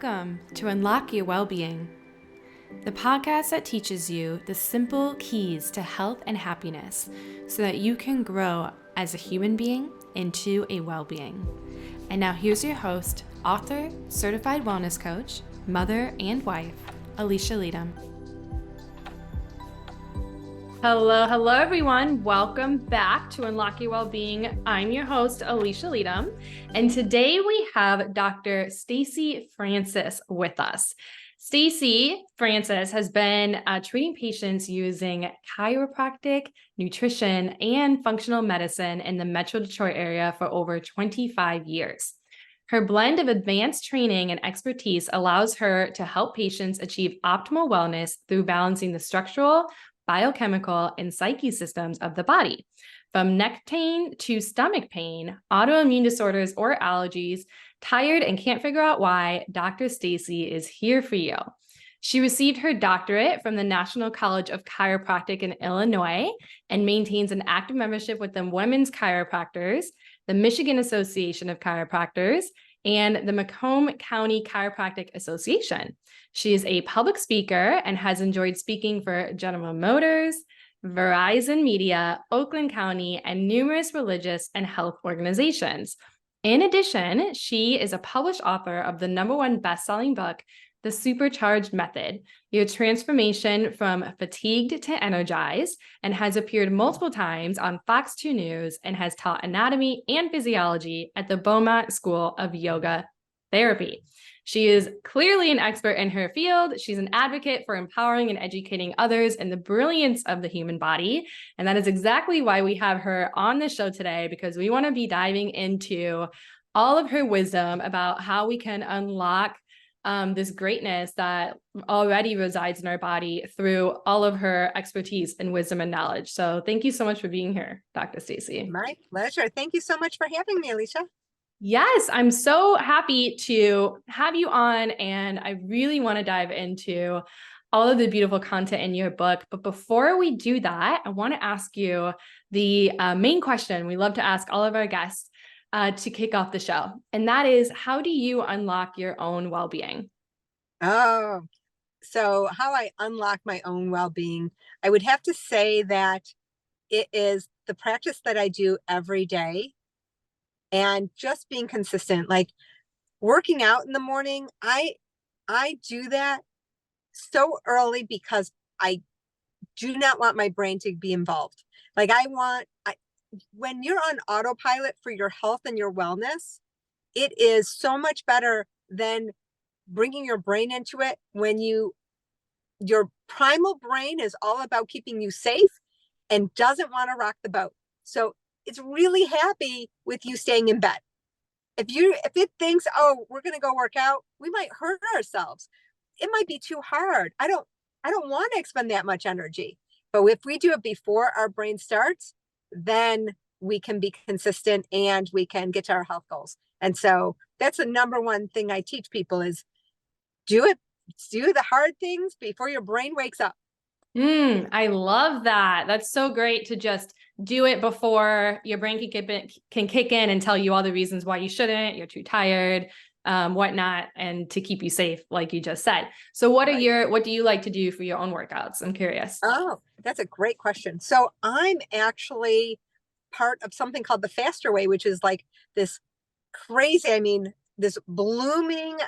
Welcome to Unlock Your Wellbeing, the podcast that teaches you the simple keys to health and happiness so that you can grow as a human being into a well-being. And now here's your host, author, certified wellness coach, mother and wife, Alisha Leytem. Hello, everyone. Welcome back to Unlock Your Wellbeing. I'm your host, Alisha Leytem, and today we have Dr. Stacey Francis with us. Stacey Francis has been treating patients using chiropractic, nutrition, and functional medicine in the Metro Detroit area for over 25 years. Her blend of advanced training and expertise allows her to help patients achieve optimal wellness through balancing the structural, biochemical, and psyche systems of the body. From neck pain to stomach pain, autoimmune disorders or allergies, tired and can't figure out why, Dr. Stacey is here for you. She received her doctorate from the National College of Chiropractic in Illinois and maintains an active membership with the Women's Chiropractors, the Michigan Association of Chiropractors, and the Macomb County Chiropractic Association. She is a public speaker and has enjoyed speaking for General Motors, Verizon Media, Oakland County, and numerous religious and health organizations. In addition, she is a published author of the #1 best-selling book, The Supercharged Method, Your Transformation from Fatigued to Energized, and has appeared multiple times on Fox 2 News and has taught anatomy and physiology at the Beaumont School of Yoga Therapy. She is clearly an expert in her field. She's an advocate for empowering and educating others in the brilliance of the human body. And that is exactly why we have her on the show today, because we want to be diving into all of her wisdom about how we can unlock this greatness that already resides in our body through all of her expertise and wisdom and knowledge. So thank you so much for being here, Dr. Stacey. My pleasure. Thank you so much for having me, Alisha. Yes, I'm so happy to have you on, and I really want to dive into all of the beautiful content in your book. But before we do that, I want to ask you the main question we love to ask all of our guests to kick off the show. And that is, how do you unlock your own well-being? Oh, so how I unlock my own well-being, I would have to say that it is the practice that I do every day and just being consistent, like working out in the morning. I do that so early because I do not want my brain to be involved. Like when you're on autopilot for your health and your wellness, it is so much better than bringing your brain into it when your primal brain is all about keeping you safe and doesn't want to rock the boat. So it's really happy with you staying in bed. If it thinks, oh, we're going to go work out, we might hurt ourselves. It might be too hard. I don't want to expend that much energy. But if we do it before our brain starts, then we can be consistent and we can get to our health goals. And so that's the #1 thing I teach people is do the hard things before your brain wakes up. I love that. That's so great to just do it before your brain can kick in and tell you all the reasons why you shouldn't, you're too tired, whatnot, and to keep you safe, like you just said. So what do you like to do for your own workouts? I'm curious. Oh, that's a great question. So I'm actually part of something called the Faster Way, which is like this this blooming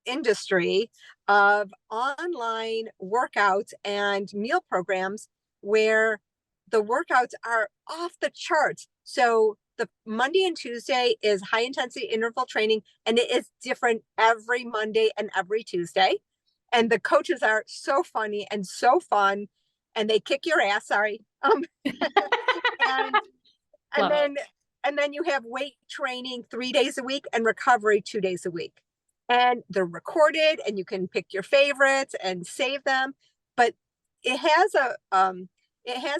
industry of online workouts and meal programs where the workouts are off the charts. So the Monday and Tuesday is high intensity interval training, and it is different every Monday and every Tuesday. And the coaches are so funny and so fun, and they kick your ass. Sorry. And then you have weight training 3 days a week and recovery 2 days a week. And they're recorded and you can pick your favorites and save them. But it has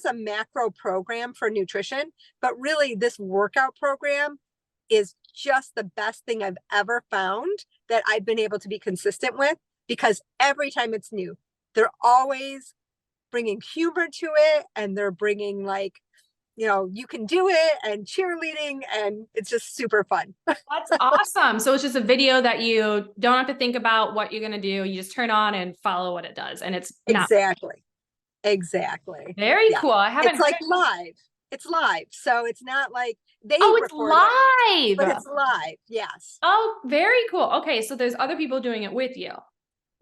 a macro program for nutrition, but really this workout program is just the best thing I've ever found that I've been able to be consistent with, because every time it's new, they're always bringing humor to it, and they're bringing like you can do it, and cheerleading, and it's just super fun. That's awesome. So it's just a video that you don't have to think about what you're going to do. You just turn on and follow what it does. And it's not Exactly. Exactly. very Yeah. cool. I haven't It's heard like of. live. It's live. So it's not like they Oh, it's record it, but live. it's live. Yes. Oh, very cool. Okay, so there's other people doing it with you.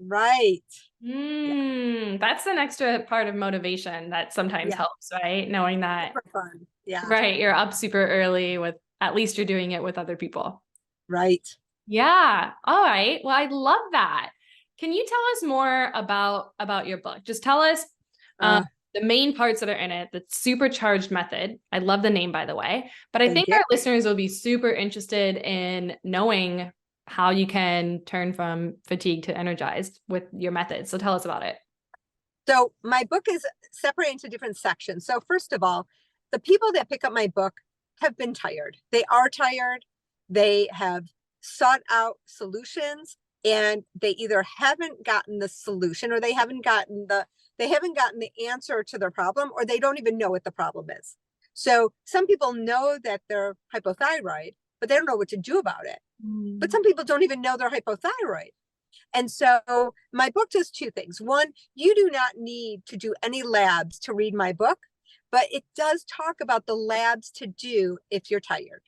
Right. Yeah. That's an extra part of motivation that sometimes Yeah. helps, right? Knowing that, Super fun. Yeah. right, you're up super early with at least you're doing it with other people. Right. Yeah. All right. Well, I love that. Can you tell us more about your book? Just tell us um, Uh, the main parts that are in it, the Supercharged Method. I love the name, by the way. But I Thank think you. our listeners will be super interested in knowing how you can turn from fatigue to energized with your method. So tell us about it. So my book is separated into different sections. So first of all, the people that pick up my book have been tired. They are tired. They have sought out solutions, and they either haven't gotten the solution, or they haven't gotten the answer to their problem, or they don't even know what the problem is. So some people know that they're hypothyroid, but they don't know what to do about it. But some people don't even know they're hypothyroid. And so my book does two things. One, you do not need to do any labs to read my book, but it does talk about the labs to do if you're tired.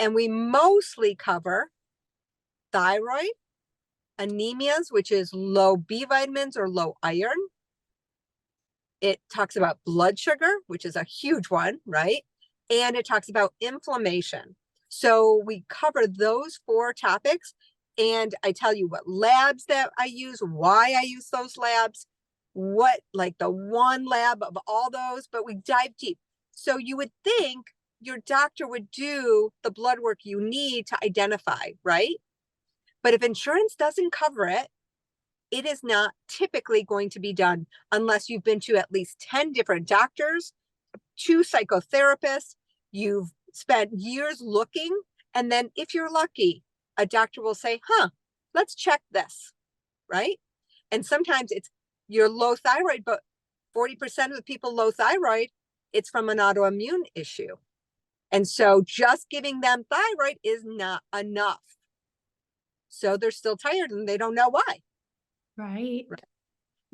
And we mostly cover thyroid, anemias, which is low B vitamins or low iron. It talks about blood sugar, which is a huge one, right? And it talks about inflammation. So we cover those four topics. And I tell you what labs that I use, why I use those labs, what, like the one lab of all those, but we dive deep. So you would think your doctor would do the blood work you need to identify, right? But if insurance doesn't cover it, it is not typically going to be done unless you've been to at least 10 different doctors, 2 psychotherapists, you've spent years looking, and then if you're lucky, a doctor will say, let's check this, right? And sometimes it's you're low thyroid, but 40% of the people low thyroid, it's from an autoimmune issue. And so just giving them thyroid is not enough. So they're still tired and they don't know why. Right.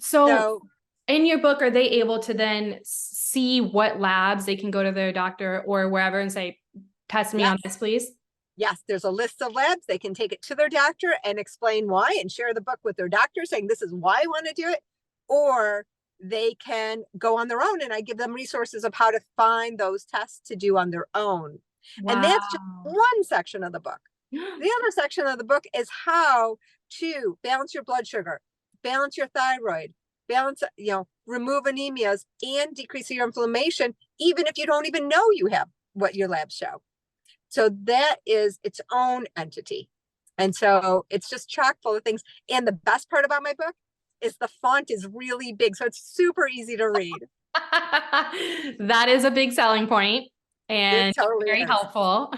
So in your book, are they able to then see what labs they can go to their doctor or wherever and say, test me on this, please? Yes, there's a list of labs. They can take it to their doctor and explain why and share the book with their doctor saying, this is why I want to do it. Or they can go on their own, and I give them resources of how to find those tests to do on their own. Wow. And that's just one section of the book. The other section of the book is how to balance your blood sugar, balance your thyroid, balance, remove anemias and decrease your inflammation, even if you don't even know you have what your labs show. So that is its own entity. And so it's just chock full of things. And the best part about my book is the font is really big. So it's super easy to read. That is a big selling point and It totally very is. helpful.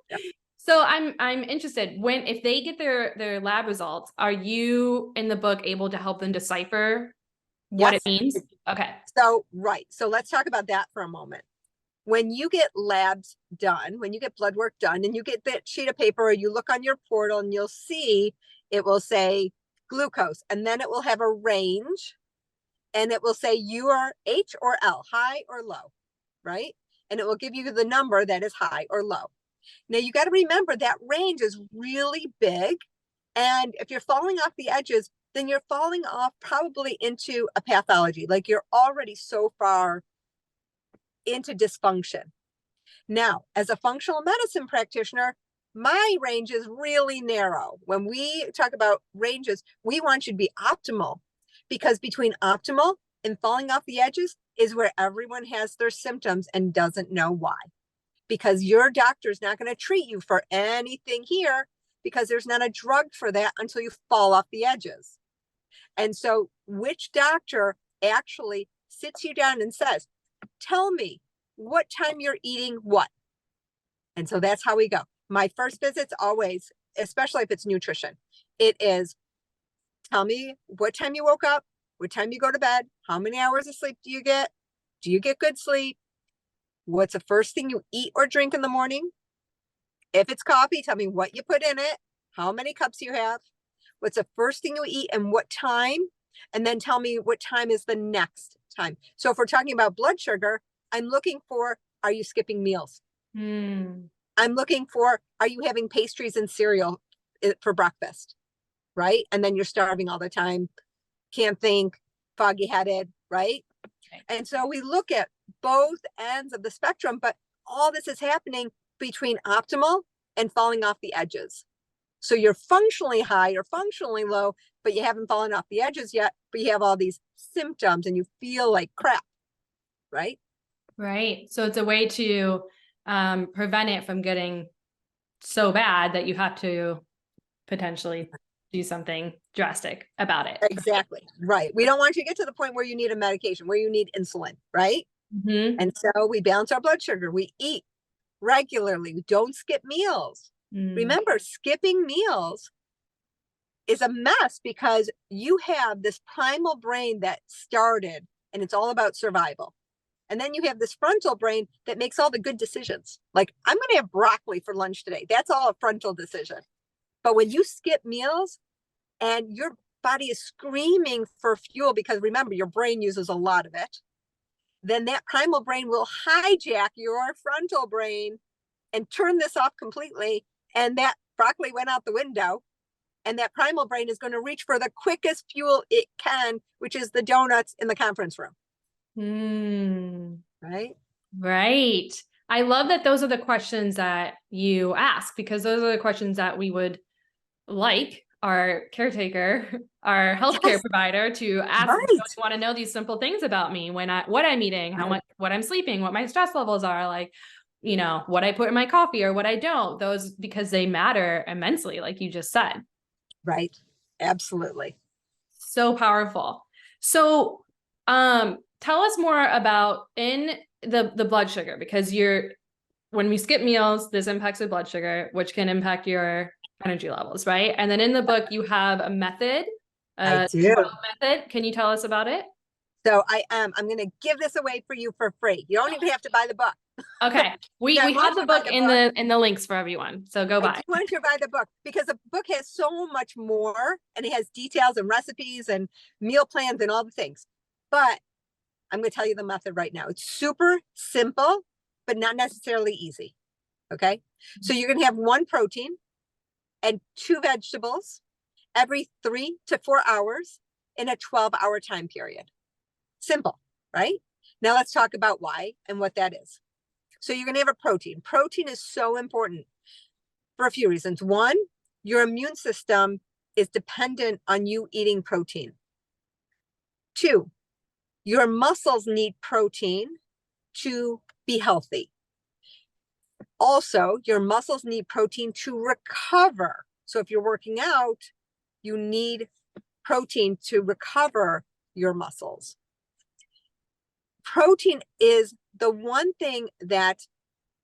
Yep. So I'm interested if they get their lab results, are you in the book able to help them decipher what it means? Okay. So, right. So let's talk about that for a moment. When you get labs done, when you get blood work done and you get that sheet of paper, or you look on your portal and you'll see, it will say glucose, and then it will have a range, and it will say you are H or L, high or low, right? And it will give you the number that is high or low. Now you got to remember that range is really big. And if you're falling off the edges, then you're falling off probably into a pathology. Like you're already so far into dysfunction. Now, as a functional medicine practitioner, my range is really narrow. When we talk about ranges, we want you to be optimal, because between optimal and falling off the edges is where everyone has their symptoms and doesn't know why. Because your doctor is not going to treat you for anything here, because there's not a drug for that until you fall off the edges. And so which doctor actually sits you down and says, tell me what time you're eating what? And so that's how we go. My first visit's always, especially if it's nutrition, it is, tell me what time you woke up, what time you go to bed, how many hours of sleep do you get good sleep, What's the first thing you eat or drink in the morning? If it's coffee, tell me what you put in it, how many cups you have. What's the first thing you eat and what time? And then tell me what time is the next time. So if we're talking about blood sugar, I'm looking for, are you skipping meals? Mm. I'm looking for, are you having pastries and cereal for breakfast? Right? And then you're starving all the time, can't think, foggy headed, right? Okay. And so we look at both ends of the spectrum, but all this is happening between optimal and falling off the edges. So you're functionally high or functionally low, but you haven't fallen off the edges yet, but you have all these symptoms and you feel like crap, right? Right. So it's a way to prevent it from getting so bad that you have to potentially do something drastic about it. Exactly. Right. We don't want you to get to the point where you need a medication, where you need insulin, right? Mm-hmm. And so we balance our blood sugar. We eat regularly. We don't skip meals. Mm. Remember, skipping meals is a mess because you have this primal brain that started and it's all about survival. And then you have this frontal brain that makes all the good decisions. Like, I'm going to have broccoli for lunch today. That's all a frontal decision. But when you skip meals and your body is screaming for fuel, because remember, your brain uses a lot of it, then that primal brain will hijack your frontal brain and turn this off completely. And that broccoli went out the window. And that primal brain is going to reach for the quickest fuel it can, which is the donuts in the conference room. Mm. Right? Right. I love that those are the questions that you ask, because those are the questions that we would like our caretaker, our healthcare Yes. provider to ask. Right. You want to know these simple things about me, what I'm eating, how much, what I'm sleeping, what my stress levels are, like, you know, what I put in my coffee or what I don't, those, because they matter immensely, like you just said. Right. Absolutely. So powerful. So, tell us more about in the blood sugar, because when we skip meals, this impacts the blood sugar, which can impact your energy levels, right? And then in the book, you have a method, I do. 12 method. Can you tell us about it? So I'm going to give this away for you for free. You don't even have to buy the book. Okay. We Yeah, I we want have you the to buy book the in book. the links for everyone. So go I buy. do want you to buy the book because the book has so much more and it has details and recipes and meal plans and all the things. But I'm going to tell you the method right now. It's super simple, but not necessarily easy. Okay. So you're going to have 1 protein and 2 vegetables every 3 to 4 hours in a 12-hour time period. Simple, right? Now let's talk about why and what that is. So you're going to have a protein. Protein is so important for a few reasons. 1, your immune system is dependent on you eating protein. 2, your muscles need protein to be healthy. Also, your muscles need protein to recover. So if you're working out, you need protein to recover your muscles. Protein is the one thing that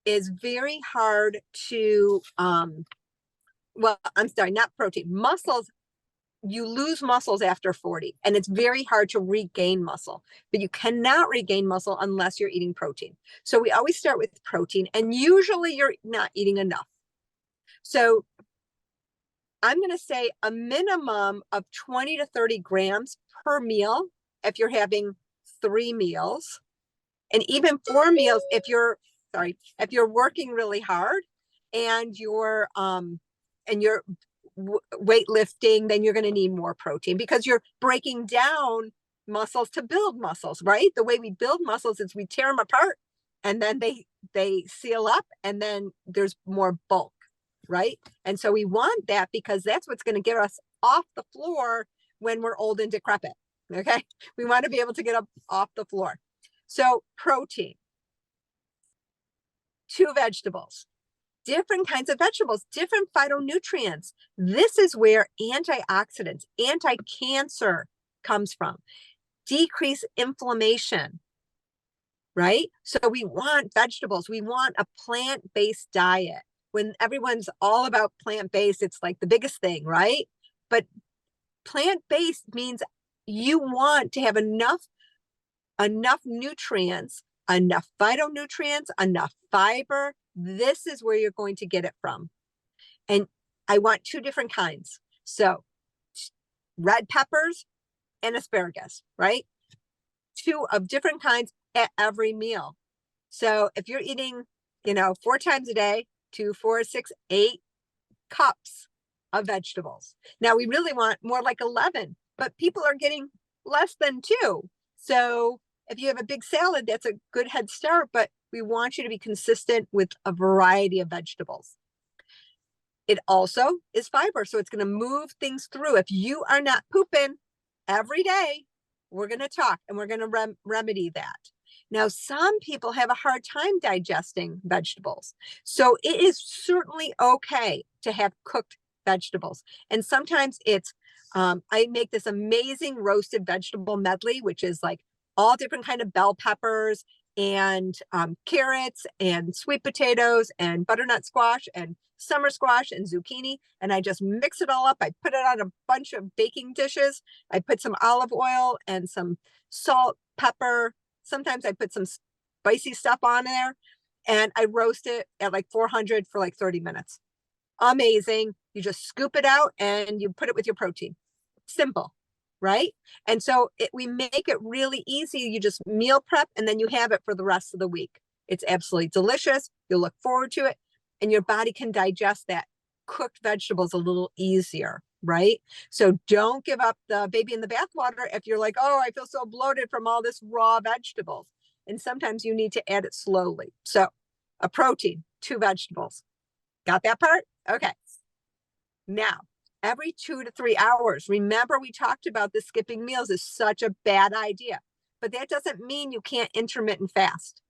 is very hard to, well, I'm sorry, not protein, muscles. You lose muscles after 40 and it's very hard to regain muscle, but you cannot regain muscle unless you're eating protein. So we always start with protein and usually you're not eating enough. So I'm going to say a minimum of 20 to 30 grams per meal if you're having 3 meals, and even 4 meals if you're working really hard and you're weightlifting, then you're going to need more protein because you're breaking down muscles to build muscles, right? The way we build muscles is we tear them apart and then they seal up and then there's more bulk, right? And so we want that because that's what's going to get us off the floor when we're old and decrepit. Okay. We want to be able to get up off the floor. So protein, 2 vegetables, different kinds of vegetables, different phytonutrients. This is where antioxidants, anti-cancer comes from. Decrease inflammation, right? So we want vegetables. We want a plant-based diet. When everyone's all about plant-based, it's like the biggest thing, right? But plant-based means you want to have enough nutrients, enough phytonutrients, enough fiber. This is where you're going to get it from. And I want 2 different kinds. So red peppers and asparagus, right? 2 of different kinds at every meal. So if you're eating, 4 times a day, 2, 4, 6, 8 cups of vegetables. Now we really want more like 11, but people are getting less than 2. So if you have a big salad, that's a good head start, but we want you to be consistent with a variety of vegetables. It also is fiber, so it's going to move things through. If you are not pooping every day, we're going to talk and we're going to remedy that. Now, some people have a hard time digesting vegetables, so it is certainly okay to have cooked vegetables. And sometimes it's, I make this amazing roasted vegetable medley, which is like all different kind of bell peppers and carrots and sweet potatoes and butternut squash and summer squash and zucchini. And I just mix it all up. I put it on a bunch of baking dishes. I put some olive oil and some salt, pepper. Sometimes I put some spicy stuff on there, and I roast it at like 400 for like 30 minutes. Amazing. You just scoop it out and you put it with your protein. Simple, right? And so we make it really easy. You just meal prep and then you have it for the rest of the week. It's absolutely delicious. You'll look forward to it, and your body can digest that cooked vegetables a little easier, right? So don't give up the baby in the bathwater if you're like, oh, I feel so bloated from all this raw vegetables. And sometimes you need to add it slowly. So a protein, 2 vegetables. Got that part? Okay. Now, every 2 to 3 hours, remember we talked about the skipping meals is such a bad idea, but that doesn't mean you can't intermittent fast.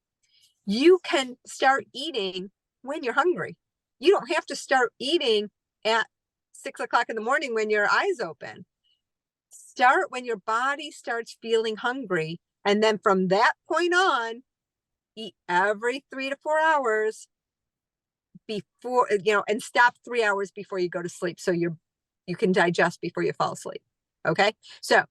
You can start eating when you're hungry. You don't have to start eating at 6 o'clock in the morning when your eyes open. Start when your body starts feeling hungry. And then from that point on, eat every 3 to 4 hours before, and stop 3 hours before you go to sleep. So you can digest before you fall asleep. Okay. So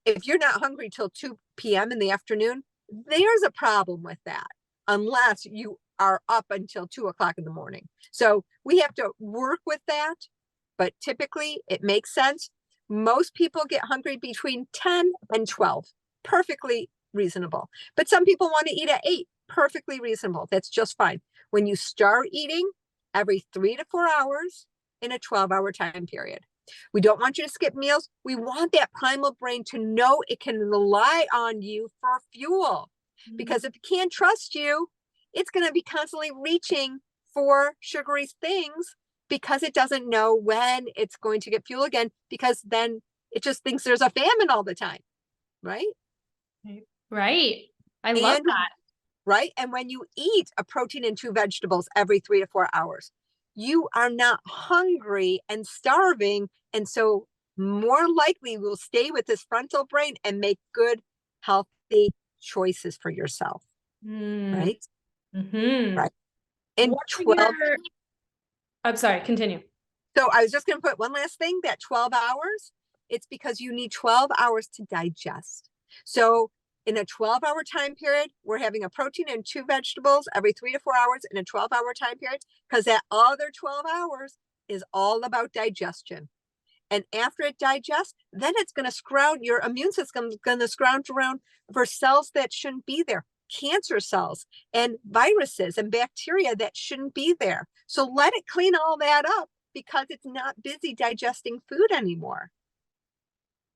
if you're not hungry till 2 p.m. in the afternoon, there's a problem with that, unless you are up until 2 o'clock in the morning. So we have to work with that, but typically it makes sense. Most people get hungry between 10 and 12, perfectly reasonable. But some people want to eat at 8, perfectly reasonable. That's just fine. When you start eating every 3 to 4 hours in a 12-hour time period. We don't want you to skip meals. We want that primal brain to know it can rely on you for fuel. Because if it can't trust you, it's going to be constantly reaching for sugary things because it doesn't know when it's going to get fuel again, because then it just thinks there's a famine all the time. Right? Right. I love that. Right. And when you eat a protein and 2 vegetables every 3 to 4 hours, you are not hungry and starving. And so more likely we'll stay with this frontal brain and make good, healthy choices for yourself. Right? Mm-hmm. Right. And 12. I'm sorry, continue. So I was just going to put one last thing, that 12 hours, it's because you need 12 hours to digest. So in a 12-hour time period, we're having a protein and 2 vegetables every 3 to 4 hours in a 12-hour time period, because that other 12 hours is all about digestion. And after it digests, then it's going to scrounge, your immune system is going to scrounge around for cells that shouldn't be there, cancer cells and viruses and bacteria that shouldn't be there. So let it clean all that up, because it's not busy digesting food anymore.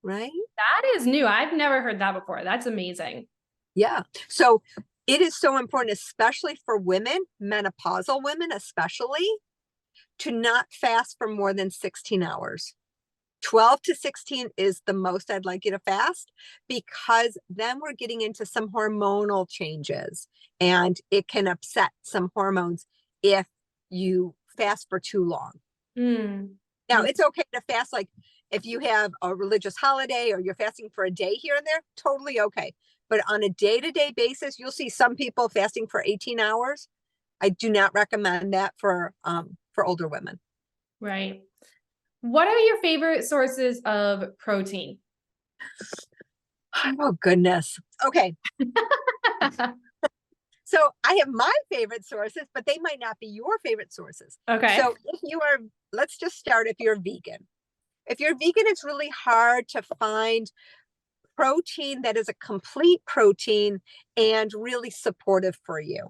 Right? That is new. I've never heard that before. That's amazing. Yeah. So it is so important, especially for women, menopausal women especially, to not fast for more than 16 hours. 12 to 16 is the most I'd like you to fast, because then we're getting into some hormonal changes and it can upset some hormones if you fast for too long. Now, it's okay to fast, like if you have a religious holiday or you're fasting for a day here and there, totally okay. But on a day-to-day basis, you'll see some people fasting for 18 hours. I do not recommend that for older women. Right. What are your favorite sources of protein? Oh, goodness. Okay. So I have my favorite sources, but they might not be your favorite sources. Okay. So if you are, let's just start if you're vegan. If you're vegan, it's really hard to find protein that is a complete protein and really supportive for you.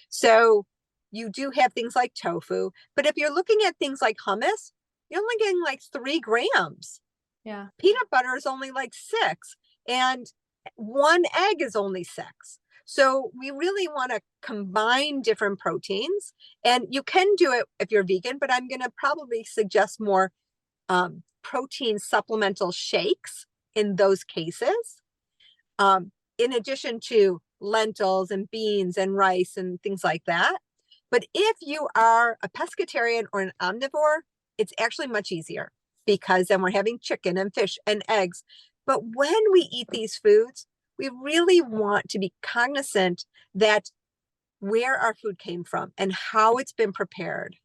So you do have things like tofu, but if you're looking at things like hummus, you're only getting like 3 grams. Yeah. Peanut butter is only like 6, and 1 egg is only 6. So we really want to combine different proteins, and you can do it if you're vegan, but I'm going to probably suggest more protein supplemental shakes in those cases, in addition to lentils and beans and rice and things like that. But if you are a pescatarian or an omnivore, it's actually much easier, because then we're having chicken and fish and eggs. But when we eat these foods, we really want to be cognizant that where our food came from and how it's been prepared,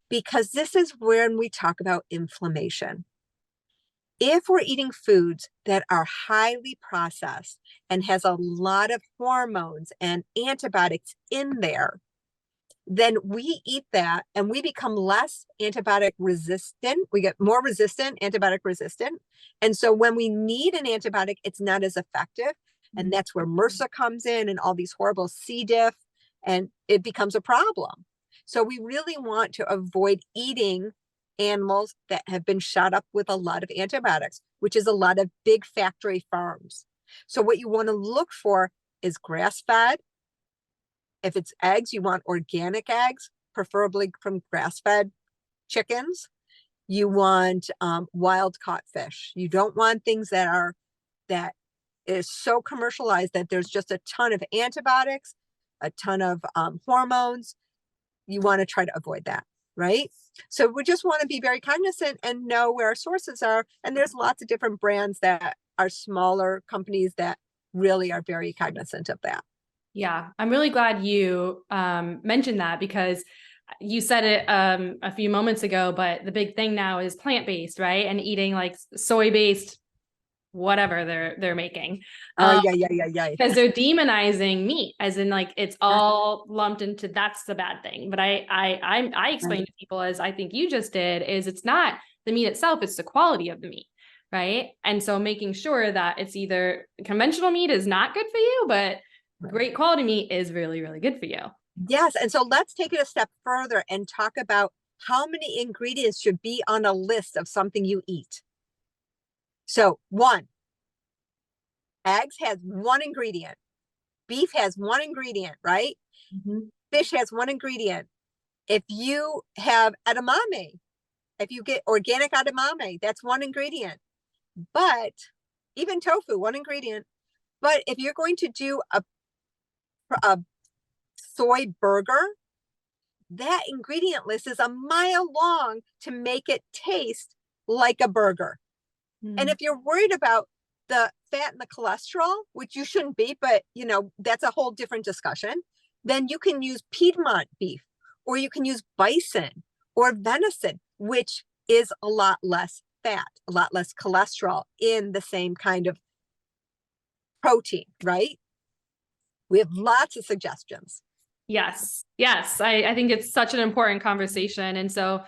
because this is when we talk about inflammation. If we're eating foods that are highly processed and has a lot of hormones and antibiotics in there, then we eat that and we become less antibiotic resistant. We get more resistant, antibiotic resistant. And so when we need an antibiotic, it's not as effective. And that's where MRSA comes in and all these horrible C. diff, and it becomes a problem. So we really want to avoid eating animals that have been shot up with a lot of antibiotics, which is a lot of big factory farms. So what you want to look for is grass-fed. If it's eggs, you want organic eggs, preferably from grass-fed chickens. You want wild-caught fish. You don't want things that is so commercialized that there's just a ton of antibiotics, a ton of hormones. You want to try to avoid that, right? So we just want to be very cognizant and know where our sources are. And there's lots of different brands that are smaller companies that really are very cognizant of that. Yeah, I'm really glad you mentioned that, because you said it a few moments ago, but the big thing now is plant-based, right? And eating like soy-based, whatever they're making. Yeah. Because they're demonizing meat, as in like it's all lumped into that's the bad thing. But I explain to people, as I think you just did, is it's not the meat itself, it's the quality of the meat, right? And so making sure that it's either conventional meat is not good for you, but great quality meat is really, really good for you. Yes. And so let's take it a step further and talk about how many ingredients should be on a list of something you eat. So 1, eggs has 1 ingredient. Beef has 1 ingredient, right? Fish has 1 ingredient. If you have edamame, if you get organic edamame, that's 1 ingredient. But even tofu, 1 ingredient. But if you're going to do a soy burger, that ingredient list is a mile long to make it taste like a burger. And if you're worried about the fat and the cholesterol, which you shouldn't be, but that's a whole different discussion, then you can use Piedmont beef, or you can use bison or venison, which is a lot less fat, a lot less cholesterol in the same kind of protein, right? We have lots of suggestions. Yes. I think it's such an important conversation. And so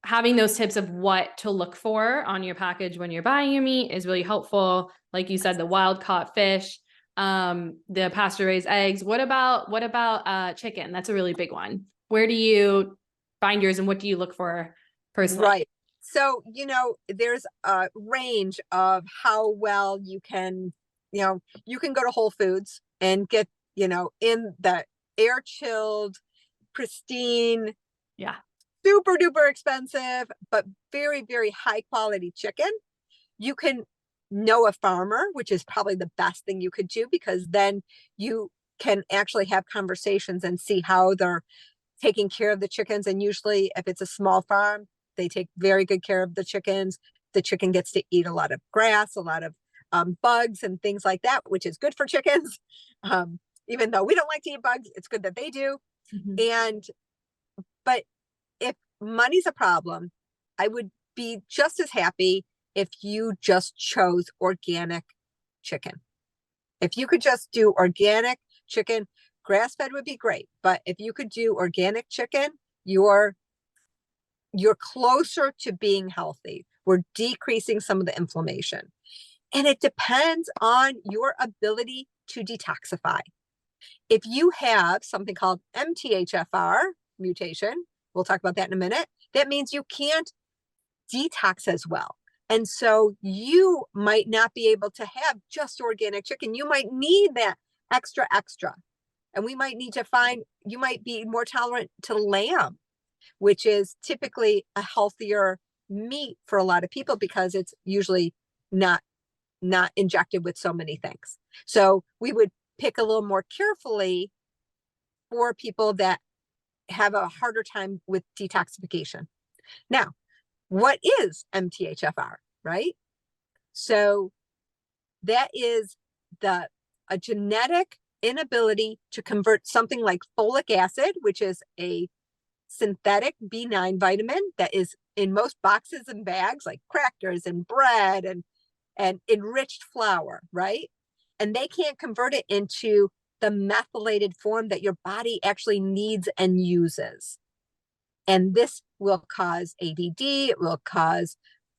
having those tips of what to look for on your package when you're buying your meat is really helpful. Like you said, the wild caught fish, the pasture raised eggs. What about chicken? That's a really big one. Where do you find yours, and what do you look for personally? Right. So, there's a range of how well you can go to Whole Foods and get, in the air chilled, pristine, super duper expensive, but very, very high quality chicken. You can know a farmer, which is probably the best thing you could do, because then you can actually have conversations and see how they're taking care of the chickens. And usually if it's a small farm, they take very good care of the chickens. The chicken gets to eat a lot of grass, a lot of bugs and things like that, which is good for chickens. Even though we don't like to eat bugs, it's good that they do. But if money's a problem, I would be just as happy if you just chose organic chicken. If you could just do organic chicken, grass-fed would be great. But if you could do organic chicken, you're closer to being healthy. We're decreasing some of the inflammation. And it depends on your ability to detoxify. If you have something called MTHFR mutation, we'll talk about that in a minute, that means you can't detox as well. And so you might not be able to have just organic chicken. You might need that extra. And we might need to find, you might be more tolerant to lamb, which is typically a healthier meat for a lot of people because it's usually not injected with so many things. So we would pick a little more carefully for people that have a harder time with detoxification. Now, what is MTHFR, right? So that is a genetic inability to convert something like folic acid, which is a synthetic B9 vitamin that is in most boxes and bags like crackers and bread and enriched flour, right? And they can't convert it into the methylated form that your body actually needs and uses. And this will cause ADD, it will cause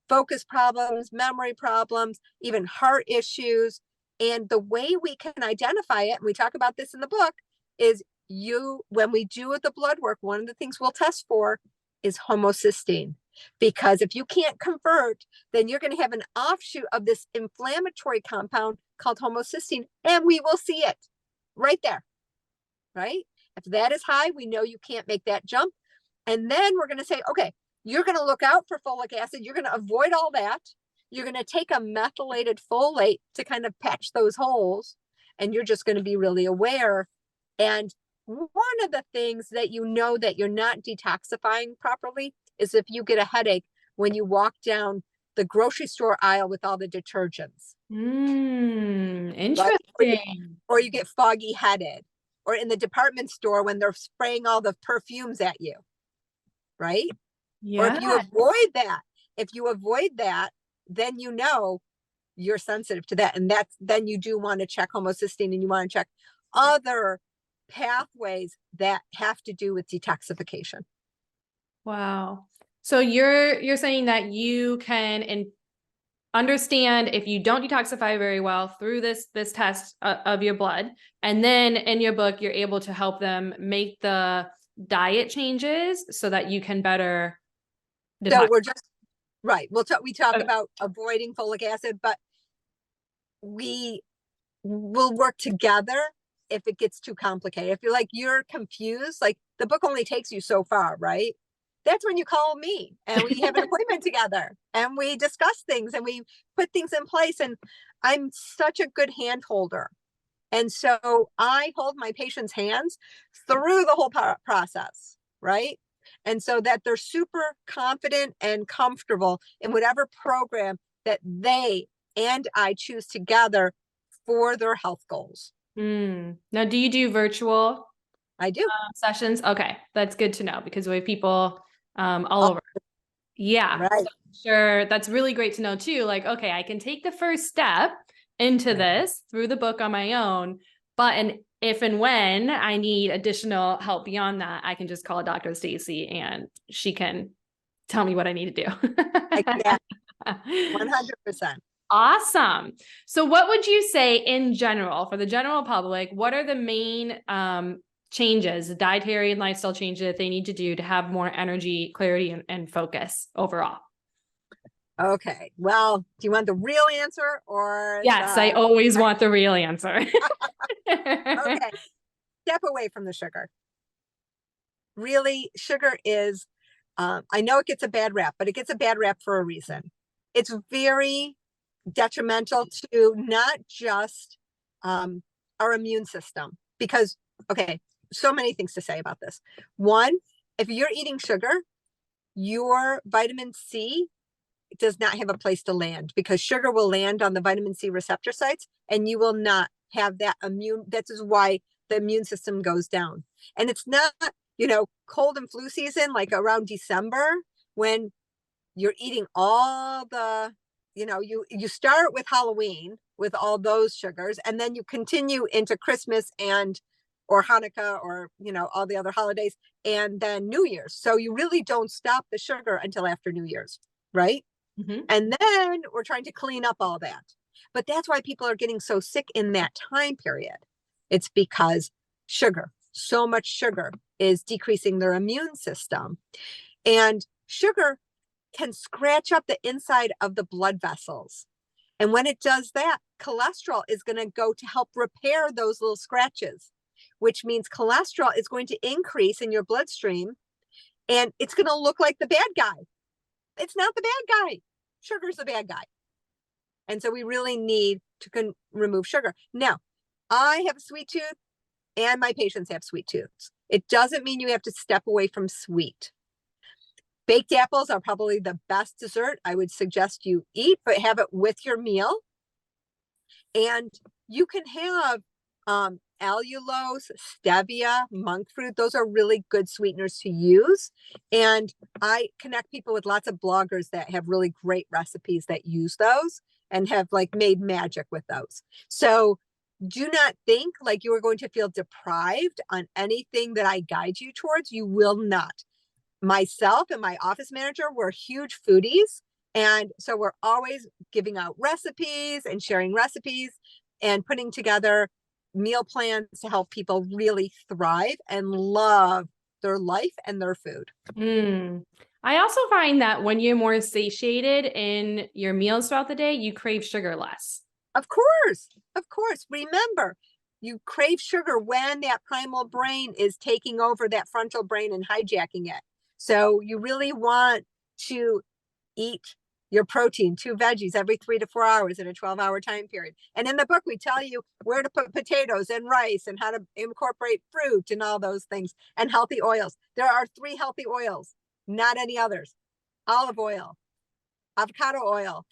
focus problems, memory problems, even heart issues. And the way we can identify it, and we talk about this in the book, is when we do the blood work, one of the things we'll test for is homocysteine. Because if you can't convert, then you're going to have an offshoot of this inflammatory compound called homocysteine, and we will see it right there, right? If that is high, we know you can't make that jump. And then we're going to say, okay, you're going to look out for folic acid. You're going to avoid all that. You're going to take a methylated folate to kind of patch those holes, and you're just going to be really aware. And one of the things that you know that you're not detoxifying properly is if you get a headache when you walk down the grocery store aisle with all the detergents. Interesting. Right? Or you get foggy headed, or in the department store when they're spraying all the perfumes at you, right? Yeah. Or if you avoid that, then you know you're sensitive to that. And then you do want to check homocysteine, and you want to check other pathways that have to do with detoxification. Wow. So you're saying that you can understand if you don't detoxify very well through this test of your blood, and then in your book you're able to help them make the diet changes so that you can better detox. So we're just right. We talk about avoiding folic acid, but we will work together if it gets too complicated. If you're confused, like the book only takes you so far, right? That's when you call me and we have an appointment together and we discuss things and we put things in place. And I'm such a good hand holder. And so I hold my patients' hands through the whole process, right? And so that they're super confident and comfortable in whatever program that they and I choose together for their health goals. Now, do you do virtual? I do. Sessions? Okay, that's good to know because we have people all over. Yeah, right. So sure. That's really great to know too. Like, okay, I can take the first step into this through the book on my own, but if and when I need additional help beyond that, I can just call Dr. Stacey and she can tell me what I need to do. Exactly. 100%. Awesome. So what would you say in general, for the general public, what are the main changes, dietary and lifestyle changes that they need to do to have more energy, clarity, and focus overall? Okay. Well, do you want the real answer or? Yes, I always want the real answer. Okay. Step away from the sugar. Really, sugar is, I know it gets a bad rap, but it gets a bad rap for a reason. It's very detrimental to not just our immune system because, okay, so many things to say about this. One, if you're eating sugar, your vitamin C does not have a place to land because sugar will land on the vitamin C receptor sites and you will not have that that is why the immune system goes down. And it's not, cold and flu season, like around December when you're eating all the you start with Halloween with all those sugars, and then you continue into Christmas or Hanukkah, or all the other holidays, and then New Year's. So you really don't stop the sugar until after New Year's, right? Mm-hmm. And then we're trying to clean up all that. But that's why people are getting so sick in that time period. It's because so much sugar is decreasing their immune system. And sugar can scratch up the inside of the blood vessels. And when it does that, cholesterol is going to go to help repair those little scratches, which means cholesterol is going to increase in your bloodstream, and it's going to look like the bad guy. It's not the bad guy. Sugar's the bad guy. And so we really need to remove sugar. Now, I have a sweet tooth, and my patients have sweet tooths. It doesn't mean you have to step away from sweet. Baked apples are probably the best dessert I would suggest you eat, but have it with your meal. And you can have allulose, stevia, monk fruit. Those are really good sweeteners to use. And I connect people with lots of bloggers that have really great recipes that use those and have made magic with those. So do not think like you are going to feel deprived on anything that I guide you towards. You will not. Myself and my office manager, we're huge foodies. And so we're always giving out recipes and sharing recipes and putting together meal plans to help people really thrive and love their life and their food. I also find that when you're more satiated in your meals throughout the day, you crave sugar less. Of course. Remember, you crave sugar when that primal brain is taking over that frontal brain and hijacking it. So you really want to eat your protein, 2 veggies every 3 to 4 hours in a 12-hour time period. And in the book, we tell you where to put potatoes and rice and how to incorporate fruit and all those things, and healthy oils. There are 3 healthy oils, not any others. Olive oil, avocado oil,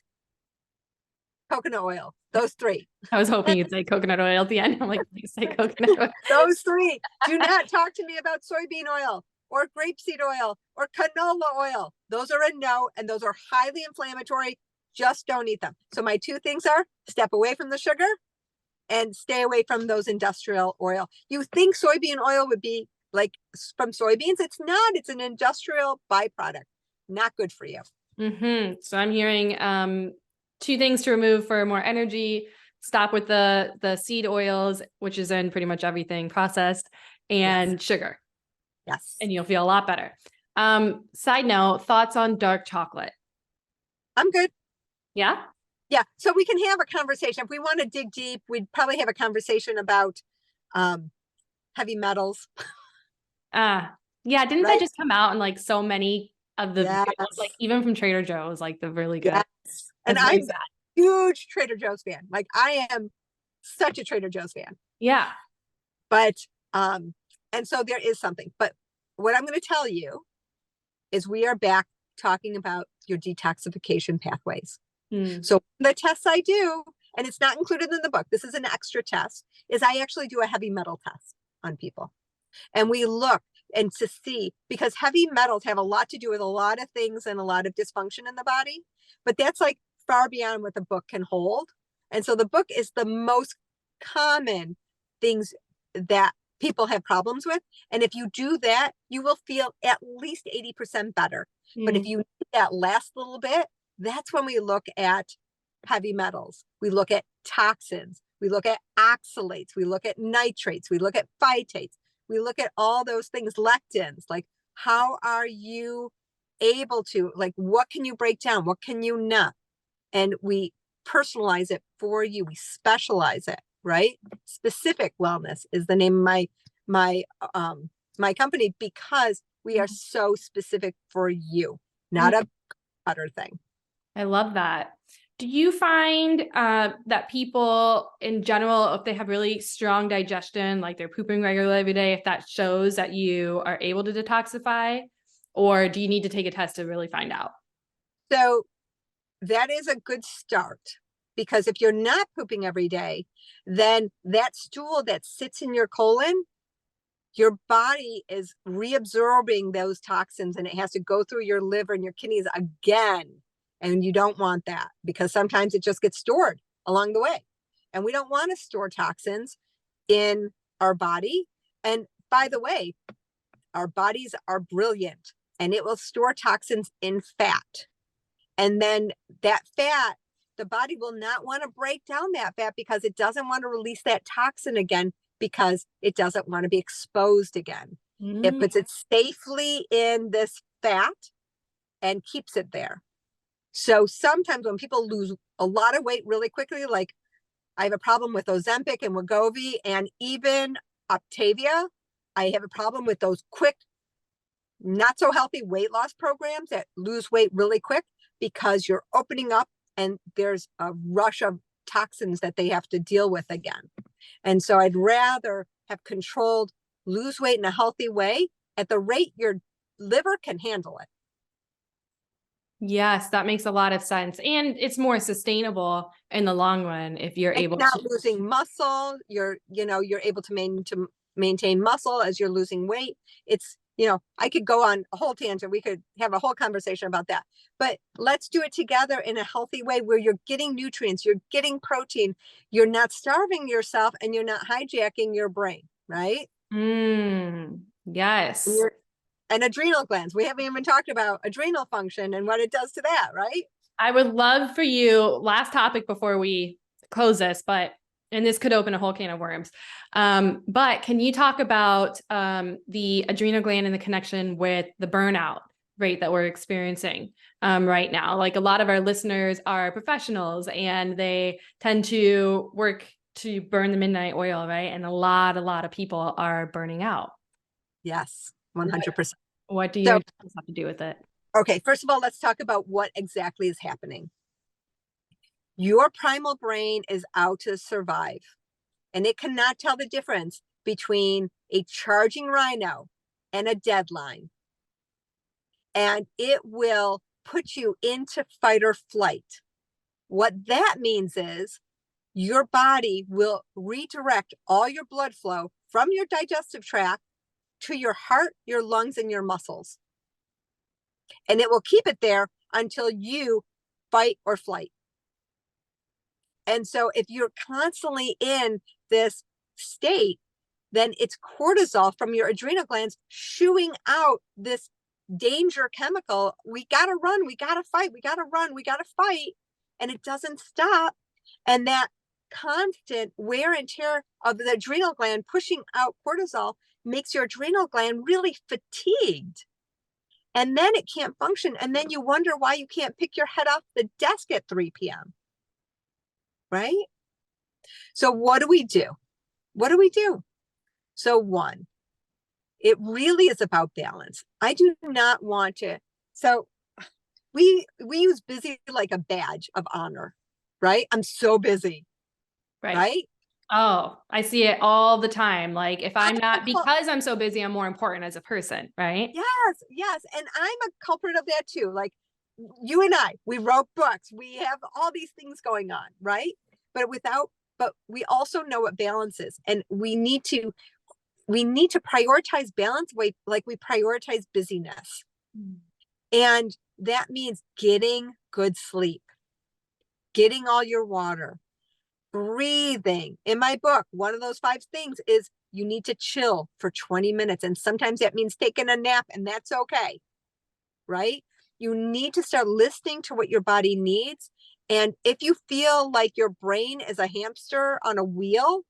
coconut oil, those 3. I was hoping you'd say coconut oil at the end. I'm like, please say coconut oil. Those 3. Do not talk to me about soybean oil or grapeseed oil or canola oil. Those are a no, and those are highly inflammatory. Just don't eat them. So my 2 things are step away from the sugar and stay away from those industrial oil. You think soybean oil would be like from soybeans? It's not. It's an industrial byproduct. Not good for you. Mm-hmm. So I'm hearing 2 things to remove for more energy. Stop with the seed oils, which is in pretty much everything processed, and sugar. Yes. And you'll feel a lot better. Side note, thoughts on dark chocolate? I'm good. Yeah? Yeah. So we can have a conversation. If we want to dig deep, we'd probably have a conversation about heavy metals. Yeah. Didn't that just come out in so many of the videos, even from Trader Joe's, the really good. Yes. And I'm a huge Trader Joe's fan. I am such a Trader Joe's fan. Yeah. But and so there is something. But what I'm going to tell you is we are back talking about your detoxification pathways. So the tests I do, and it's not included in the book, this is an extra test, is I actually do a heavy metal test on people. And we look and to see, because heavy metals have a lot to do with a lot of things and a lot of dysfunction in the body, but that's far beyond what the book can hold. And so the book is the most common things that people have problems with. And if you do that, you will feel at least 80% better. But if you need that last little bit, that's when we look at heavy metals. We look at toxins. We look at oxalates. We look at nitrates. We look at phytates. We look at all those things, lectins. How are you able to, what can you break down? What can you not? And we personalize it for you. We specialize it, right? Specific Wellness is the name of my company, because we are so specific for you, not a cutter thing. I love that. Do you find that people in general, if they have really strong digestion, they're pooping regularly every day, if that shows that you are able to detoxify, or do you need to take a test to really find out? So that is a good start, because if you're not pooping every day, then that stool that sits in your colon, your body is reabsorbing those toxins, and it has to go through your liver and your kidneys again. And you don't want that because sometimes it just gets stored along the way. And we don't want to store toxins in our body. And by the way, our bodies are brilliant and it will store toxins in fat. And then that fat, the body will not want to break down that fat because it doesn't want to release that toxin again because it doesn't want to be exposed again. It puts it safely in this fat and keeps it there. So sometimes when people lose a lot of weight really quickly, like I have a problem with Ozempic and Wegovy and even Optavia, I have a problem with those quick, not so healthy weight loss programs that lose weight really quick because you're opening up and there's a rush of toxins that they have to deal with again. And so I'd rather have controlled lose weight in a healthy way at the rate your liver can handle it. Yes, that makes a lot of sense. And it's more sustainable in the long run if you're able not to losing muscle. You're able to maintain muscle as you're losing weight. It's, I could go on a whole tangent. We could have a whole conversation about that, but let's do it together in a healthy way where you're getting nutrients, you're getting protein, you're not starving yourself and you're not hijacking your brain, right? Yes. And adrenal glands. We haven't even talked about adrenal function and what it does to that, right? I would love for you, last topic before we close this, and this could open a whole can of worms. But can you talk about the adrenal gland and the connection with the burnout rate that we're experiencing right now? Like a lot of our listeners are professionals and they tend to work to burn the midnight oil, right? And a lot of people are burning out. Yes, 100%. What do your adrenals have to do with it? Okay, first of all, let's talk about what exactly is happening. Your primal brain is out to survive, and it cannot tell the difference between a charging rhino and a deadline. And it will put you into fight or flight. What that means is your body will redirect all your blood flow from your digestive tract to your heart, your lungs, and your muscles. And it will keep it there until you fight or flight. And so if you're constantly in this state, then it's cortisol from your adrenal glands shooing out this danger chemical. We got to run, we got to fight, we got to run, we got to fight. And it doesn't stop. And that constant wear and tear of the adrenal gland pushing out cortisol makes your adrenal gland really fatigued. And then it can't function. And then you wonder why you can't pick your head off the desk at 3 p.m. Right? So what do we do? What do we do? So one, it really is about balance. I do not want to. So we use busy like a badge of honor, right? I'm so busy. Right? Oh, I see it all the time. Like if I'm not, because I'm so busy, I'm more important as a person, right? Yes. And I'm a culprit of that too. Like you and I, we wrote books, we have all these things going on, right? But we also know what balance is. And we need to prioritize balance like we prioritize busyness. And that means getting good sleep, getting all your water, breathing. In my book, one of those 5 things is you need to chill for 20 minutes. And sometimes that means taking a nap, and that's okay, right? You need to start listening to what your body needs. And if you feel like your brain is a hamster on a wheel,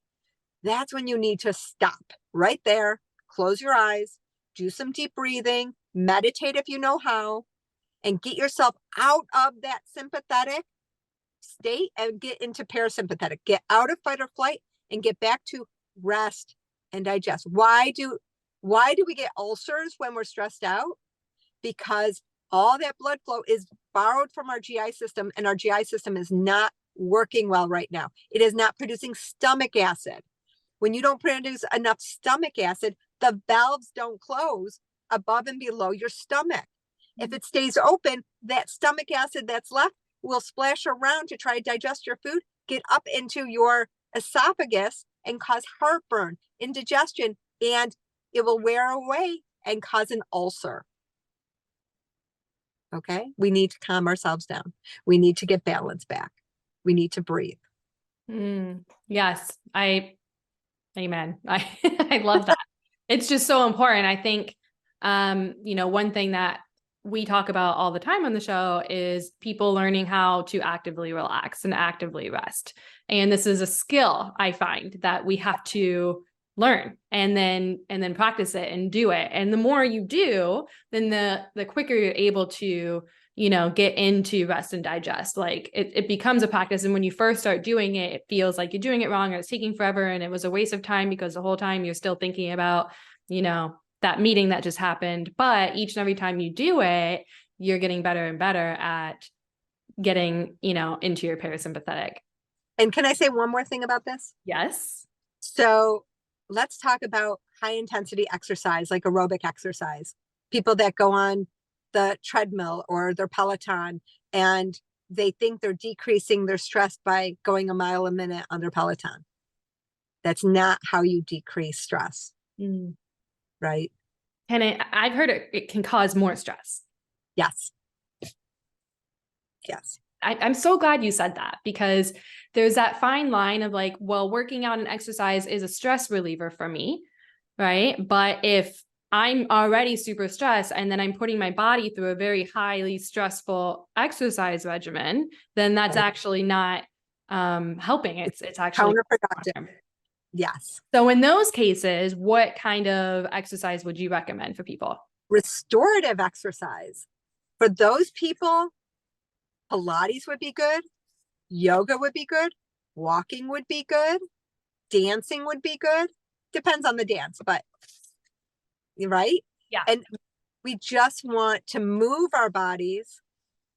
that's when you need to stop right there, close your eyes, do some deep breathing, meditate if you know how, and get yourself out of that sympathetic state and get into parasympathetic. Get out of fight or flight and get back to rest and digest. Why do we get ulcers when we're stressed out? Because all that blood flow is borrowed from our GI system, and our GI system is not working well right now. It is not producing stomach acid. When you don't produce enough stomach acid, the valves don't close above and below your stomach. If it stays open, that stomach acid that's left will splash around to try to digest your food, get up into your esophagus and cause heartburn, indigestion, and it will wear away and cause an ulcer. Okay. We need to calm ourselves down. We need to get balance back. We need to breathe. Yes, amen. I love that. It's just so important. I think, one thing that we talk about all the time on the show is people learning how to actively relax and actively rest. And this is a skill I find that we have to learn and then practice it and do it. And the more you do, then the quicker you're able to, get into rest and digest. Like it becomes a practice. And when you first start doing it, it feels like you're doing it wrong or it's taking forever. And it was a waste of time because the whole time you're still thinking about, that meeting that just happened. But each and every time you do it, you're getting better and better at getting, into your parasympathetic. And can I say one more thing about this? Yes. So let's talk about high intensity exercise, like aerobic exercise. People that go on the treadmill or their Peloton and they think they're decreasing their stress by going a mile a minute on their Peloton. That's not how you decrease stress. Right? I've heard it can cause more stress. Yes. Yes. I'm so glad you said that, because there's that fine line of like, well, working out and exercise is a stress reliever for me, right? But if I'm already super stressed and then I'm putting my body through a very highly stressful exercise regimen, then that's actually not helping. It's actually counterproductive. Yes. So in those cases, what kind of exercise would you recommend for people? Restorative exercise. For those people, Pilates would be good. Yoga would be good. Walking would be good. Dancing would be good. Depends on the dance, but right? Yeah. And we just want to move our bodies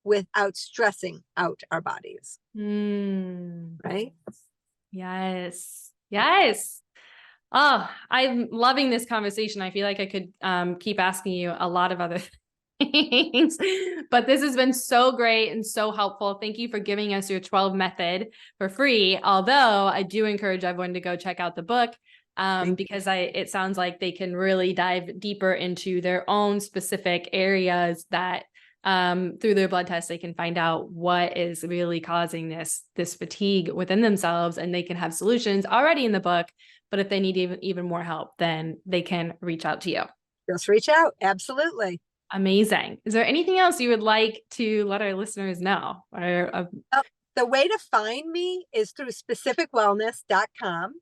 without stressing out our bodies. Right? Yes. Yes. Oh, I'm loving this conversation. I feel like I could keep asking you a lot of other things, but this has been so great and so helpful. Thank you for giving us your 12 method for free. Although I do encourage everyone to go check out the book because it sounds like they can really dive deeper into their own specific areas that through their blood test, they can find out what is really causing this fatigue within themselves, and they can have solutions already in the book. But if they need even more help, then they can reach out to you. Just reach out. Absolutely. Amazing. Is there anything else you would like to let our listeners know? The way to find me is through specificwellness.com.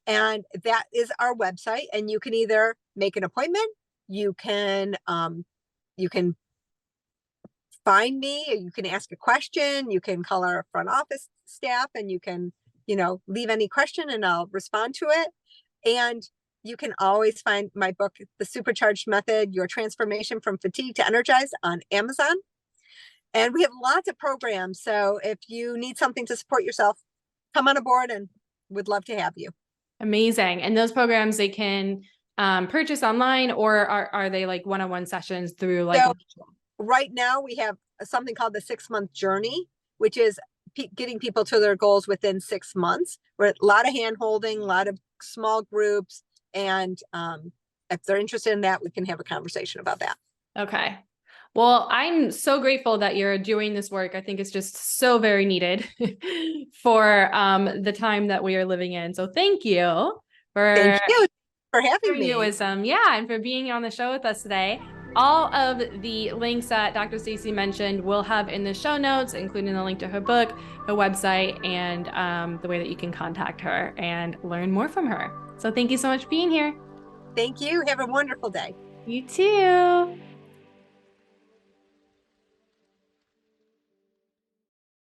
And that is our website. And you can either make an appointment, you can find me, or you can ask a question, you can call our front office staff and you can, leave any question and I'll respond to it. And you can always find my book, The Supercharged Method, Your Transformation from Fatigue to Energized, on Amazon. And we have lots of programs. So if you need something to support yourself, come on aboard and we'd love to have you. Amazing. And those programs they can purchase online, or are they like one-on-one sessions through like? So right now we have something called the 6-month journey, which is getting people to their goals within 6 months. We're a lot of hand holding, a lot of small groups. And if they're interested in that, we can have a conversation about that. Okay. Well, I'm so grateful that you're doing this work. I think it's just so very needed for the time that we are living in. So thank you for having me. Your wisdom. Yeah. And for being on the show with us today. All of the links that Dr. Stacey mentioned we'll have in the show notes, including the link to her book, her website, and the way that you can contact her and learn more from her. So thank you so much for being here. Thank you. Have a wonderful day. You too.